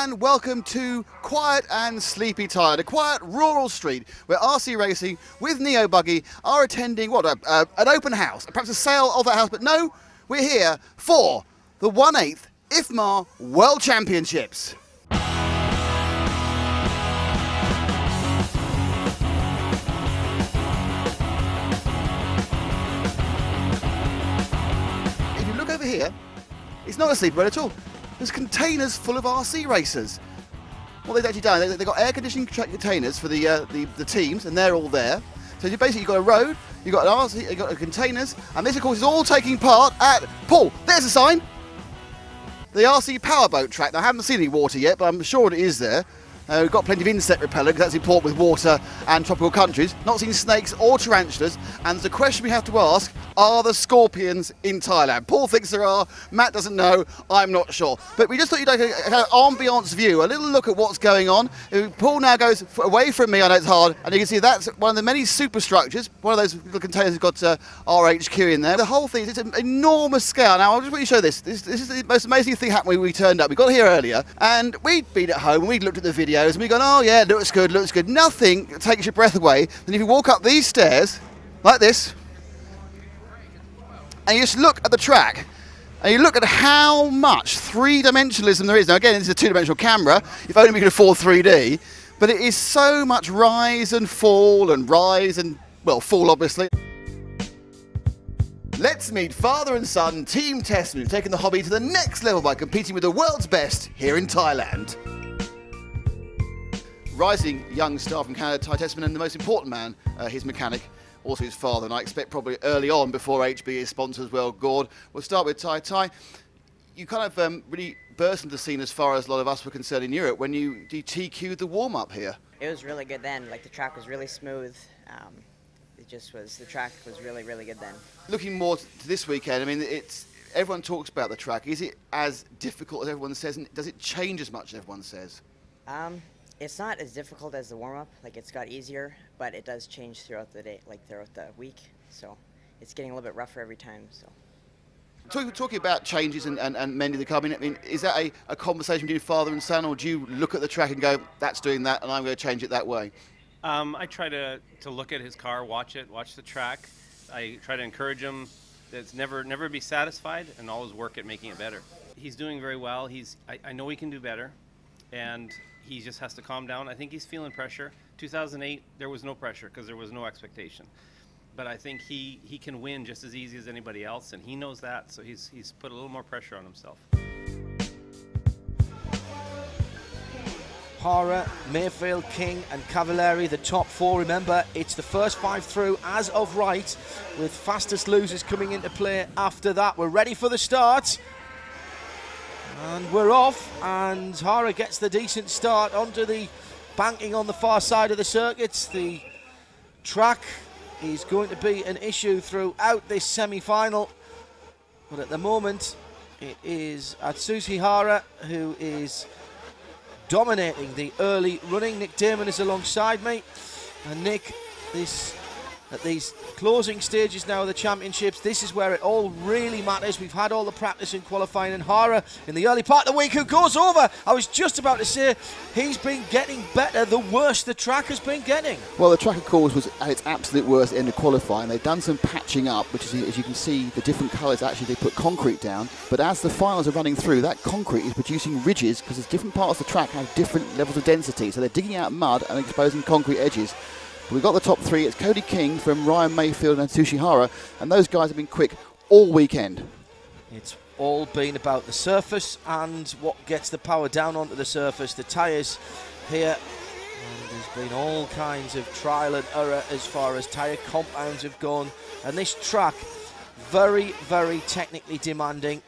and welcome to quiet and sleepy Thailand, a quiet rural street where RC Racing with Neo Buggy are attending an open house, perhaps a sale of that house, but no, we're here for the 1/8 IFMAR World Championships. If you look over here, it's not a sleepy road at all. There's containers full of RC racers. What they've actually done, they've got air conditioning containers for the teams, and they're all there. So you've got a road, you've got an RC, you've got containers, and this of course is all taking part at, Paul, there's a sign, the RC powerboat track. Now I haven't seen any water yet, but I'm sure it is there. We've got plenty of insect repellent because that's important with water and tropical countries. Not seen snakes or tarantulas, and the question we have to ask, are there scorpions in Thailand? Paul thinks there are, Matt doesn't know, I'm not sure. But we just thought you'd like a kind of ambiance view, a little look at what's going on. Paul now goes away from me, I know it's hard, and you can see that's one of the many superstructures. One of those little containers has got RHQ in there. The whole thing is an enormous scale. Now I'll just want you to show this. This is the most amazing thing happened when we turned up. We got here earlier, and we'd been at home and we'd looked at the video. And we've gone, oh yeah, looks good, looks good. Nothing takes your breath away. And if you walk up these stairs, like this, and you just look at the track, and you look at how much three-dimensionalism there is. Now again, this is a two-dimensional camera, if only we could afford 3D, but it is so much rise and, well, fall obviously. Let's meet father and son, Team Testament, who've taken the hobby to the next level by competing with the world's best here in Thailand. Rising young star from Canada, Ty Testament, and the most important man, his mechanic, also his father, and I expect probably early on before HB is sponsored as well, Gord. We'll start with Ty. Ty, you kind of really burst into the scene as far as a lot of us were concerned in Europe when you TQ'd the warm-up here. It was really good then, like the track was really smooth. The track was really, really good then. Looking more to this weekend, I mean, everyone talks about the track. Is it as difficult as everyone says, and does it change as much as everyone says? It's not as difficult as the warm-up, like it's got easier, but it does change throughout the day, like throughout the week, so it's getting a little bit rougher every time. So, talking about changes and mending the car, I mean, is that a conversation between father and son, or do you look at the track and go, that's doing that and I'm going to change it that way? I try to look at his car, watch the track. I try to encourage him that never be satisfied and always work at making it better. He's doing very well. I know he can do better, and he just has to calm down. I think he's feeling pressure. 2008, there was no pressure because there was no expectation. But I think he can win just as easy as anybody else, and he knows that, so he's put a little more pressure on himself. Hara, Mayfield, King and Cavallari, the top four. Remember, it's the first 5 through as of right, with fastest losers coming into play after that. We're ready for the start. And we're off, and Hara gets the decent start onto the banking on the far side of the circuit. The track is going to be an issue throughout this semi-final, but at the moment it is Atsushi Hara who is dominating the early running. Nick Damon is alongside me, and Nick, at these closing stages now of the championships, this is where it all really matters. We've had all the practice in qualifying, and Hara in the early part of the week who goes over. I was just about to say he's been getting better the worse the track has been getting. Well, the track of course was at its absolute worst in the qualifying. They've done some patching up, which is, as you can see, the different colours, actually they put concrete down, but as the finals are running through, that concrete is producing ridges because there's different parts of the track have different levels of density, so they're digging out mud and exposing concrete edges. We've got the top three. It's Cody King from Ryan Mayfield and Atsushi Hara, and those guys have been quick all weekend. It's all been about the surface and what gets the power down onto the surface, the tyres here, and there's been all kinds of trial and error as far as tyre compounds have gone, and this track, very, very technically demanding.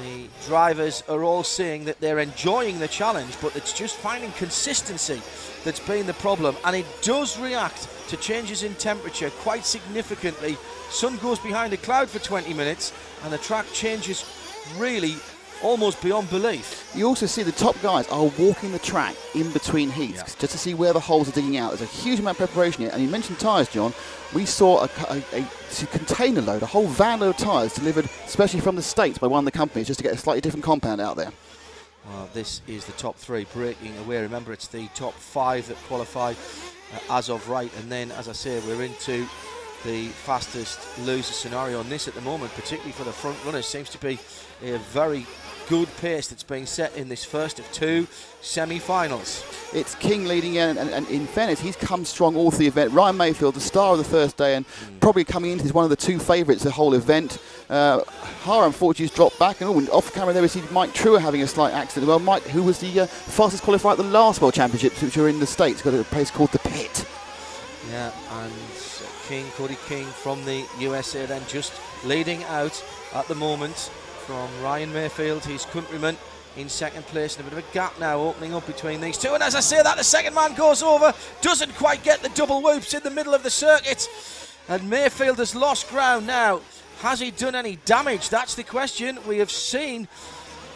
The drivers are all saying that they're enjoying the challenge, but it's just finding consistency that's been the problem, and it does react to changes in temperature quite significantly. Sun goes behind a cloud for 20 minutes and the track changes really almost beyond belief. You also see the top guys are walking the track in between heats just to see where the holes are digging out. There's a huge amount of preparation here, and you mentioned tyres, John. We saw a container load, a whole van load of tyres delivered especially from the States by one of the companies just to get a slightly different compound out there. Well, this is the top 3 breaking away. Remember, it's the top 5 that qualify as of right, and then, as I say, we're into the fastest loser scenario on this at the moment, particularly for the front runners. Seems to be a very good pace that's being set in this first of 2 semi-finals. It's King leading in, and in fairness, he's come strong all through the event. Ryan Mayfield, the star of the first day, and probably coming into one of the 2 favourites the whole event. Hara, unfortunately, has dropped back, and off camera there we see Mike Truer having a slight accident. Well, Mike, who was the fastest qualifier at the last World Championships, which were in the States, got a place called the Pit. Yeah, and Cody King from the USA then just leading out at the moment from Ryan Mayfield, his countryman, in second place, and a bit of a gap now opening up between these 2. And as I say that, the second man goes over, doesn't quite get the double whoops in the middle of the circuit, and Mayfield has lost ground now. Has he done any damage? That's the question. We have seen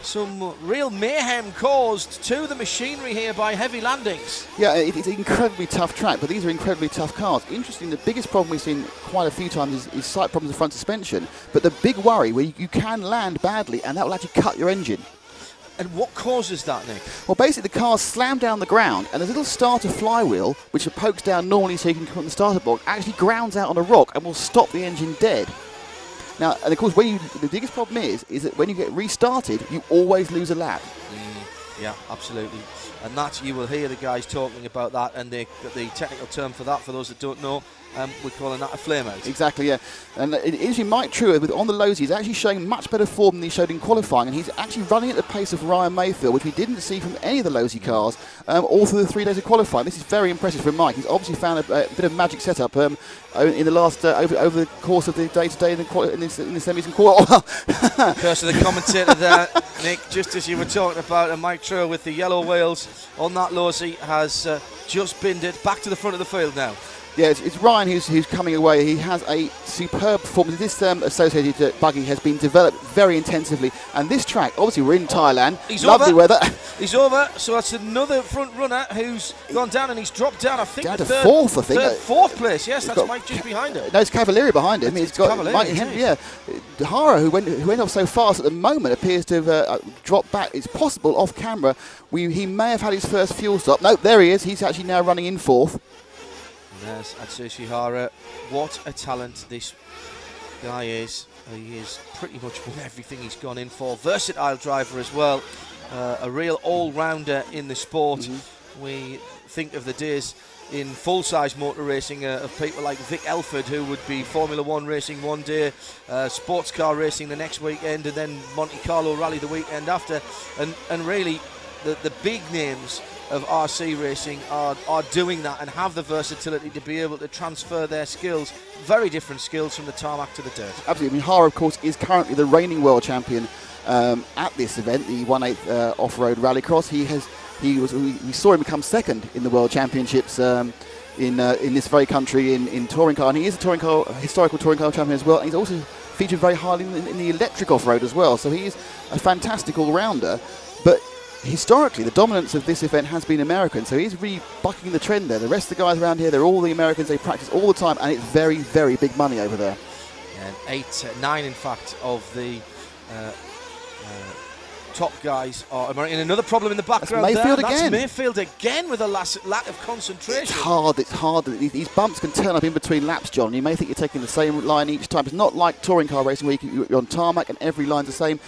some real mayhem caused to the machinery here by heavy landings. Yeah, it's an incredibly tough track, but these are incredibly tough cars. Interesting, the biggest problem we've seen quite a few times is slight problems with front suspension, but the big worry where you can land badly and that will actually cut your engine. And what causes that, Nick? Well, basically the cars slam down the ground, and a little starter flywheel, which pokes down normally so you can come on the starter block, actually grounds out on a rock and will stop the engine dead. Now, and of course, the biggest problem is that when you get restarted, you always lose a lap. Yeah, absolutely. And that, you will hear the guys talking about that, and the technical term for that, for those that don't know, we're calling that a flame out. Exactly, yeah. And interesting, Mike Truer, on the lows, he's actually showing much better form than he showed in qualifying, and he's actually running at the pace of Ryan Mayfield, which we didn't see from any of the Lowsy cars all through the 3 days of qualifying. This is very impressive from Mike. He's obviously found a bit of magic setup in the last over the course of the day-to-day in the semis and quarter. Curse of the commentator there, Nick, just as you were talking about, and Mike Truer with the yellow wheels on that Lowsy has just binned it back to the front of the field now. Yeah, it's Ryan who's coming away. He has a superb performance. This associated buggy has been developed very intensively. And this track, obviously we're in Thailand, lovely weather. He's over, so that's another front runner who's gone down, and he's dropped down, I think, down to fourth, I think. Fourth place, yes, that's Mike just behind him. No, it's Cavalieri behind him. It's got Mike Henry, yeah. Hara, who went off so fast at the moment, appears to have dropped back. It's possible off camera. He may have had his first fuel stop. No, there he is. He's actually now running in 4th. There's Atsushi Hara. What a talent this guy is. He is pretty much won everything he's gone in for. Versatile driver as well. A real all-rounder in the sport. We think of the days in full-size motor racing of people like Vic Elford, who would be Formula 1 racing one day, sports car racing the next weekend, and then Monte Carlo Rally the weekend after. And really, the big names of RC racing are doing that and have the versatility to be able to transfer their skills, very different skills, from the tarmac to the dirt. Absolutely. I mean, Hara, of course, is currently the reigning world champion at this event, the 1/8 off-road rallycross. We saw him become second in the world championships in this very country in touring car, and he is a historical touring car champion as well. And he's also featured very highly in the electric off-road as well. So he is a fantastic all-rounder, but historically, the dominance of this event has been American, so he's really bucking the trend there. The rest of the guys around here, they're all the Americans. They practice all the time, and it's very, very big money over there. And 9 in fact of the top guys are American. Another problem in the background. That's Mayfield there. again. That's Mayfield again with a lack of concentration. It's hard. These bumps can turn up in between laps, John. You may think you're taking the same line each time. It's not like touring car racing where you're on tarmac and every line's the same.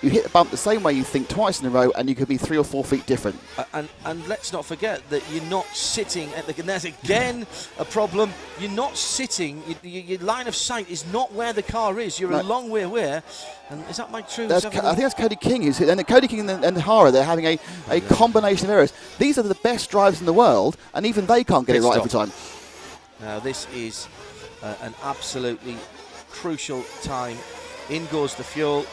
You hit the bump the same way you think twice in a row, and you could be 3 or 4 feet different. And let's not forget that you're not sitting and there's again a problem. You're not sitting. Your line of sight is not where the car is. You're a long way away. And is that Mike True? I think that's Cody King who's hit. And Cody King and Hara, they're having a combination of errors. These are the best drivers in the world, and even they can't get it right every time. Now this is an absolutely crucial time. In goes the fuel.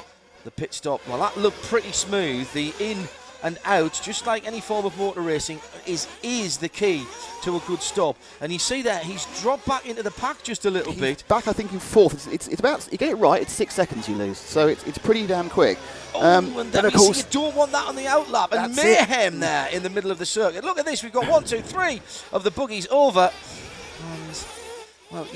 The pit stop, well, that looked pretty smooth. The in and out, just like any form of motor racing, is the key to a good stop. And you see that he's dropped back into the pack just a little bit. Back, I think, in 4th. It's about, you get it right, it's 6 seconds you lose. So it's pretty damn quick. And of course, you don't want that on the outlap. And mayhem there in the middle of the circuit. Look at this. We've got 1, 2, 3 of the buggies over. And Well,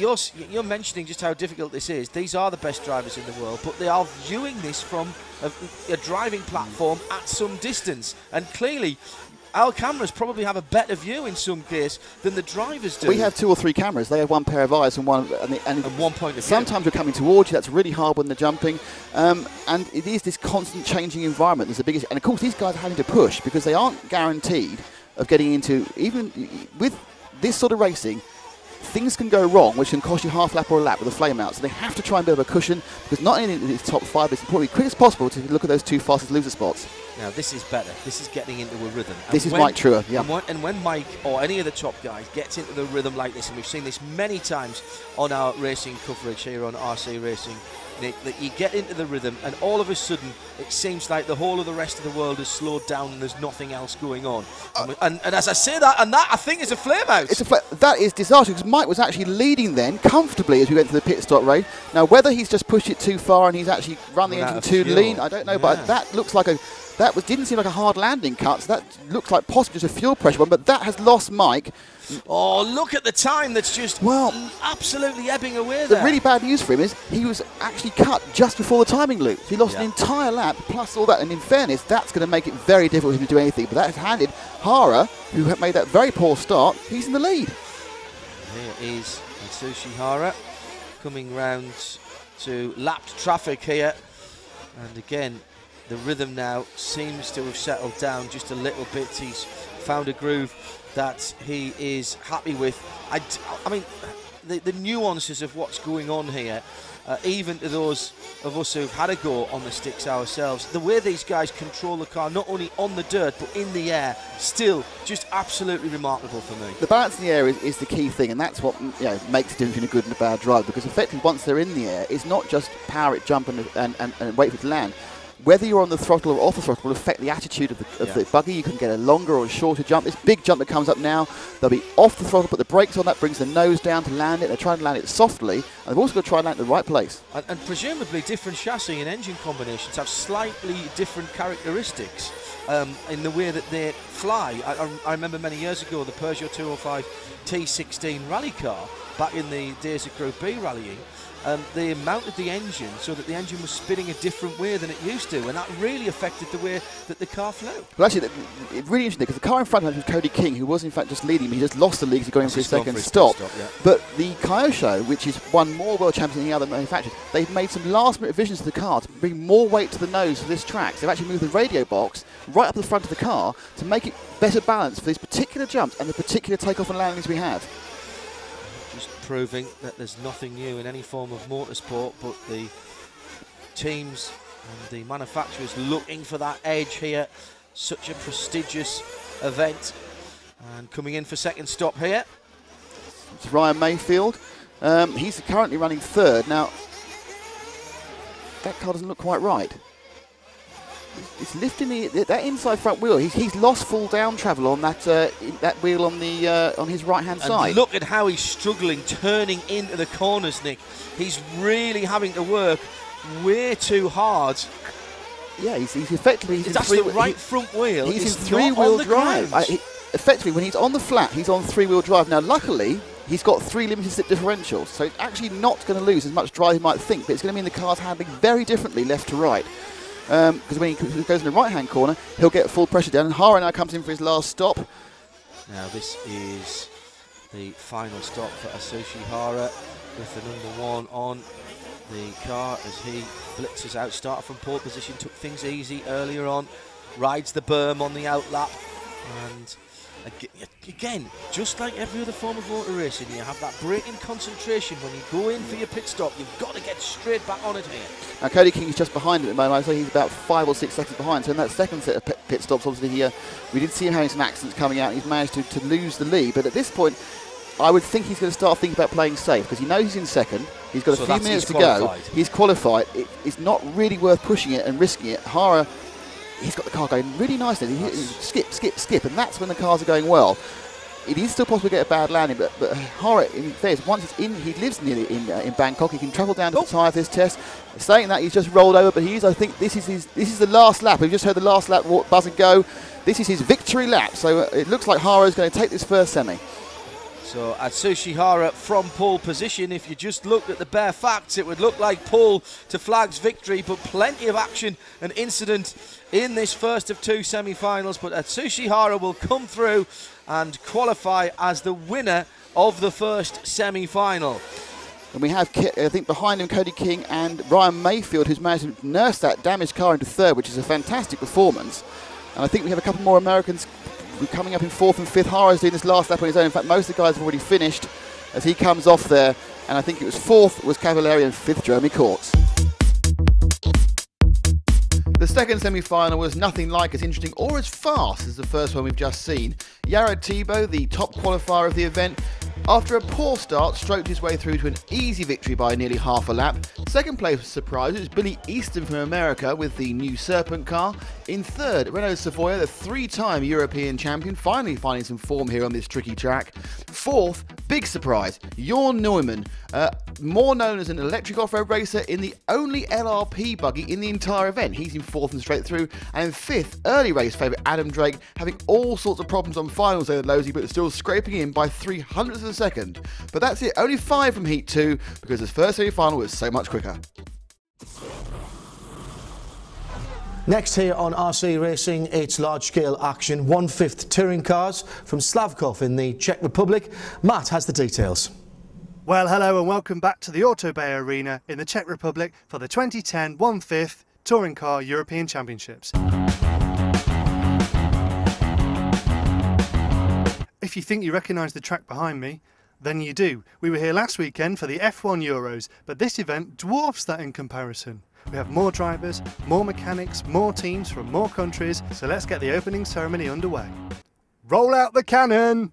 you're mentioning just how difficult this is. These are the best drivers in the world, but they are viewing this from a driving platform at some distance. And clearly, our cameras probably have a better view in some case than the drivers do. We have 2 or 3 cameras. They have one pair of eyes and one point of view. Sometimes we're coming towards you. That's really hard when they're jumping. And it is this constant changing environment that's the biggest. And of course, these guys are having to push because they aren't guaranteed of getting into, even with this sort of racing, things can go wrong, which can cost you half lap or a lap with a flame out. So they have to try and build a cushion because not only in the top 5, but it's important quick as possible to look at those 2 fastest loser spots. Now this is better. This is getting into a rhythm. This is Mike Truer, yeah. And when Mike or any of the top guys gets into the rhythm like this, and we've seen this many times on our racing coverage here on RC Racing, Nick, that you get into the rhythm and all of a sudden it seems like the whole of the rest of the world has slowed down and there's nothing else going on. And as I say that, and that I think is a flame out. That is disastrous because Mike was actually leading then comfortably as we went to the pit stop race. Now whether he's just pushed it too far and he's actually run the engine too lean, I don't know, but that looks like didn't seem like a hard landing cut, so that looks like possibly just a fuel pressure one, but that has lost Mike. Oh, look at the time that's just absolutely ebbing away there. The really bad news for him is he was actually cut just before the timing loop. He lost an entire lap plus all that, and in fairness, that's going to make it very difficult for him to do anything. But that has handed Hara, who had made that very poor start, he's in the lead. Here is Atsushi Hara coming round to lapped traffic here. And again, the rhythm now seems to have settled down just a little bit. He's found a groove that he is happy with. I mean, the nuances of what's going on here, even to those of us who've had a go on the sticks ourselves, the way these guys control the car, not only on the dirt but in the air, still just absolutely remarkable for me. The balance in the air is the key thing, and that's what makes a difference between a good and a bad drive, because effectively once they're in the air, it's not just power it, jump and wait for it to land. Whether you're on the throttle or off the throttle will affect the attitude of the buggy. You can get a longer or a shorter jump. This big jump that comes up now, they'll be off the throttle, put the brakes on. That brings the nose down to land it. They're trying to land it softly, and they've also got to try and land it in the right place. And presumably different chassis and engine combinations have slightly different characteristics in the way that they fly. I remember many years ago the Peugeot 205 T16 rally car, back in the days of Group B rallying. They mounted the engine so that the engine was spinning a different way than it used to, and that really affected the way that the car flew. Well, actually, it's really interesting because the car in front of him was Cody King, who was in fact just leading, but he just lost the lead because he got in for his second stop. But the Kyosho, which is won more world champions than any other manufacturers, they've made some last-minute revisions to the car to bring more weight to the nose for this track. So they've actually moved the radio box right up the front of the car to make it better balanced for these particular jumps and the particular takeoff and landings we have. Just proving that there's nothing new in any form of motorsport, but the teams and the manufacturers looking for that edge here. Such a prestigious event. And coming in for second stop here, it's Ryan Mayfield. He's currently running third. Now, that car doesn't look quite right. It's lifting that inside front wheel. He's lost full down travel on that wheel on his right hand side. Look at how he's struggling turning into the corners, Nick. He's really having to work way too hard. Yeah, he's effectively. That's the right front wheel. He's in three-wheel drive. Effectively, when he's on the flat, he's on three-wheel drive. Now, luckily, he's got 3 limited slip differentials, so it's actually not going to lose as much drive as you might think, but it's going to mean the car's handling very differently left to right. Because when he goes in the right-hand corner, he'll get full pressure down, and Hara now comes in for his last stop. Now this is the final stop for Atsushi Hara with the number 1 on the car as he blitzes out, started from pole position, took things easy earlier on, rides the berm on the outlap, and again, just like every other form of motor racing, you have that braking concentration. When you go in for your pit stop, you've got to get straight back on it here. Now, Cody King is just behind him at the moment. So he's about 5 or 6 seconds behind. So in that second set of pit stops, obviously, we did see him having some accidents coming out, and he's managed to lose the lead. But at this point, I would think he's going to start thinking about playing safe, because he knows he's in second. He's got a few minutes to go. He's qualified. It's not really worth pushing it and risking it. Hara, he's got the car going really nicely. Skip, and that's when the cars are going well. It is still possible to get a bad landing, but Hara, in fairness, once it's in, he lives nearly in Bangkok. He can travel down to the tyre for this test. Saying that, he's just rolled over, but I think this is the last lap. We've just heard the last lap buzzer go. This is his victory lap, so it looks like Hara is going to take this first semi. So Atsushi Hara from pole position. If you just looked at the bare facts, it would look like pole to Flag's victory, but plenty of action and incident in this first of two semi-finals. But Atsushi Hara will come through and qualify as the winner of the first semi-final. And we have, I think, behind him Cody King and Ryan Mayfield, who's managed to nurse that damaged car into third, which is a fantastic performance. And I think we have a couple more Americans coming up in fourth and fifth. Hara's doing this last lap on his own. In fact, most of the guys have already finished as he comes off there. And I think it was fourth was Cavalieri and fifth Jeremy Courts. The second semi-final was nothing like as interesting or as fast as the first one we've just seen. Jared Thibault, the top qualifier of the event, after a poor start, stroked his way through to an easy victory by nearly half a lap. Second place was surprise. It was Billy Easton from America with the new Serpent car. In third, Renault Savoia, the three-time European champion, finally finding some form here on this tricky track. Fourth, big surprise, Jorn Neumann, more known as an electric off-road racer in the only LRP buggy in the entire event. He's in fourth and straight through. And in fifth, early race favourite Adam Drake, having all sorts of problems on finals there at Losey, but still scraping in by 300ths of a second. But that's it, only 5 from Heat 2, because this first semi-final was so much quicker. Next here on RC Racing, it's large-scale action, 1/5 touring cars from Slavkov in the Czech Republic. Matt has the details. Well, hello and welcome back to the Auto Bay Arena in the Czech Republic for the 2010 1/5 Touring Car European Championships. If you think you recognise the track behind me, then you do. We were here last weekend for the F1 Euros, but this event dwarfs that in comparison. We have more drivers, more mechanics, more teams from more countries, so let's get the opening ceremony underway. Roll out the cannon!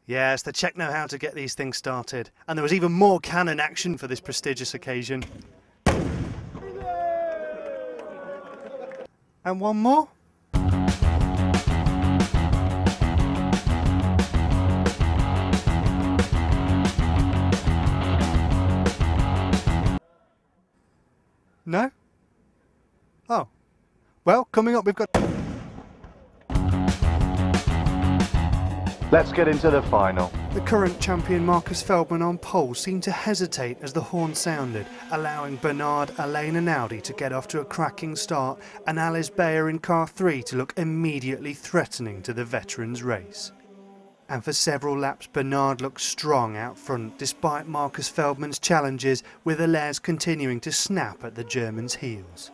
Yes, the Czech know how to get these things started, and there was even more cannon action for this prestigious occasion. And one more. No? Oh. Well, coming up we've got... Let's get into the final. The current champion Marcus Feldman on pole seemed to hesitate as the horn sounded, allowing Bernard Alain and Audi to get off to a cracking start and Alice Bayer in car 3 to look immediately threatening to the veterans' race. And for several laps Bernard looked strong out front despite Marcus Feldman's challenges, with Alain continuing to snap at the German's heels.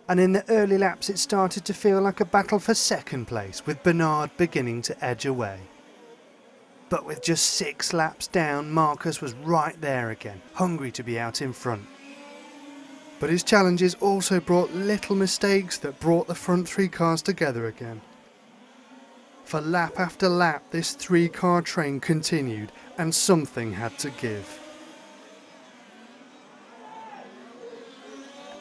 And in the early laps it started to feel like a battle for second place, with Bernard beginning to edge away. But with just 6 laps down, Marcus was right there again, hungry to be out in front. But his challenges also brought little mistakes that brought the front 3 cars together again. For lap after lap this 3-car train continued, and something had to give.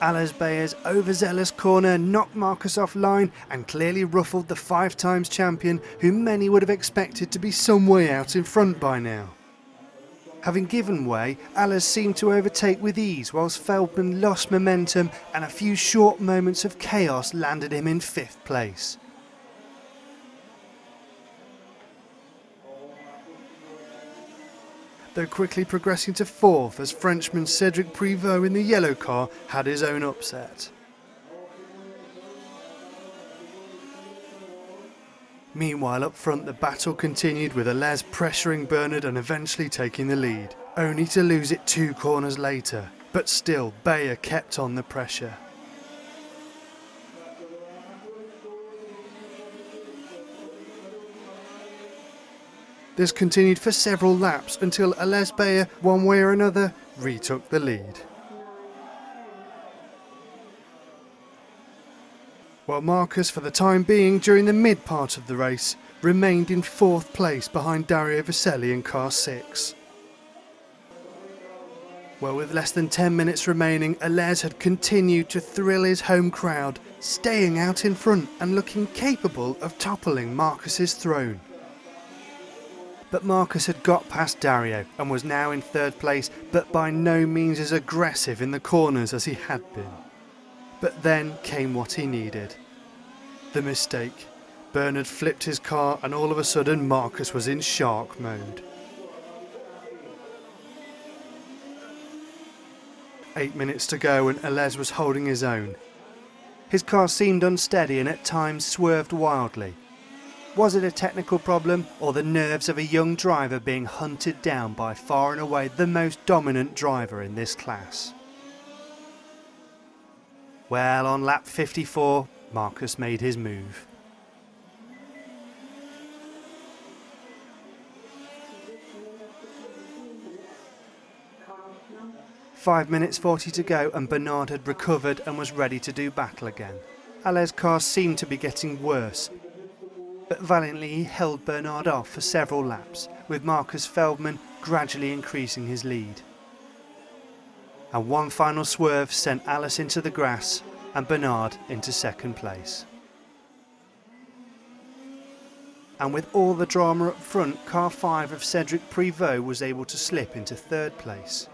Alice Bayer's overzealous corner knocked Marcus offline and clearly ruffled the 5-times champion, who many would have expected to be some way out in front by now. Having given way, Alice seemed to overtake with ease, whilst Feldman lost momentum and a few short moments of chaos landed him in 5th place. Though quickly progressing to 4th as Frenchman Cedric Privot in the yellow car had his own upset. Meanwhile up front the battle continued, with Alès pressuring Bernard and eventually taking the lead, only to lose it 2 corners later, but still Bayer kept on the pressure. This continued for several laps until Alès Bayer, one way or another, retook the lead. While Marcus, for the time being during the mid part of the race, remained in 4th place behind Dario Vaselli in car 6. Well, with less than 10 minutes remaining, Aleix had continued to thrill his home crowd, staying out in front and looking capable of toppling Marcus's throne. But Marcus had got past Dario and was now in third place, but by no means as aggressive in the corners as he had been. But then came what he needed. The mistake. Bernard flipped his car and all of a sudden Marcus was in shark mode. 8 minutes to go and Aleix was holding his own. His car seemed unsteady and at times swerved wildly. Was it a technical problem or the nerves of a young driver being hunted down by far and away the most dominant driver in this class? Well, on lap 54, Marcus made his move. "5 minutes 40 to go and Bernard had recovered and was ready to do battle again. Aleix's car seemed to be getting worse, but valiantly he held Bernard off for several laps, with Marcus Feldman gradually increasing his lead. And one final swerve sent Aleix into the grass and Bernard into second place. And with all the drama up front, car 5 of Cedric Privot was able to slip into third place.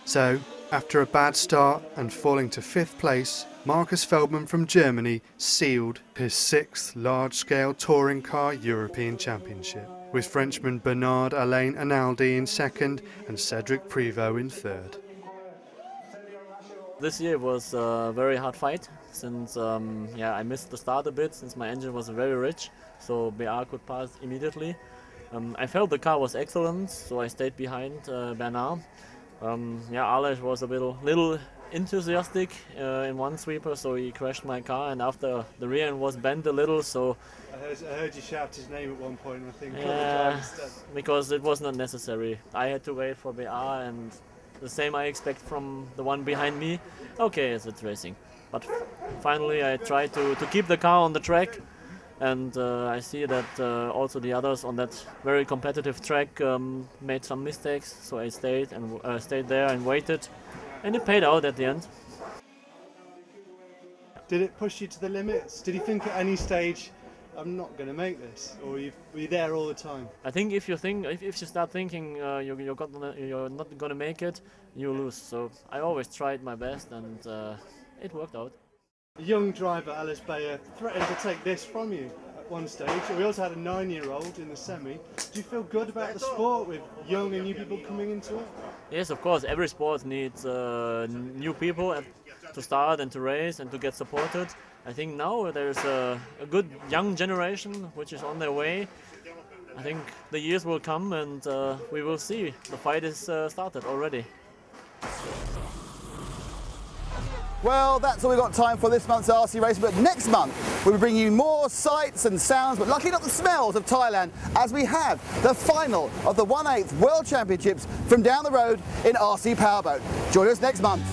So, after a bad start and falling to 5th place, Marcus Feldman from Germany sealed his 6th large-scale touring car European Championship, with Frenchman Bernard Alain Analdi in 2nd and Cedric Privot in 3rd. This year was a very hard fight, since I missed the start a bit, since my engine was very rich, so BR could pass immediately. I felt the car was excellent, so I stayed behind Bernard. Aleix was a little enthusiastic in one sweeper, so he crashed my car, and after the rear end was bent a little, so... I heard you shout his name at one point, I think. Because it was not necessary. I had to wait for BR, and the same I expect from the one behind me. Okay, it's racing. But finally I tried to keep the car on the track, and I see that also the others on that very competitive track made some mistakes, so I stayed there and waited, and it paid out at the end. Did it push you to the limits? Did you think at any stage, I'm not going to make this, or were you there all the time? I think if you start thinking you're not going to make it, you lose. So I always tried my best, and it worked out. A young driver, Aleix Bayer, threatened to take this from you at one stage. We also had a 9-year-old in the semi. Do you feel good about the sport with young and new people coming into it? Yes, of course. Every sport needs new people to start and to race and to get supported. I think now there's a good young generation which is on their way. I think the years will come, and we will see. The fight is started already. Well, that's all we've got time for this month's RC race, but next month we'll be bringing you more sights and sounds, but luckily not the smells of Thailand, as we have the final of the 1/8 World Championships from down the road in RC Powerboat. Join us next month.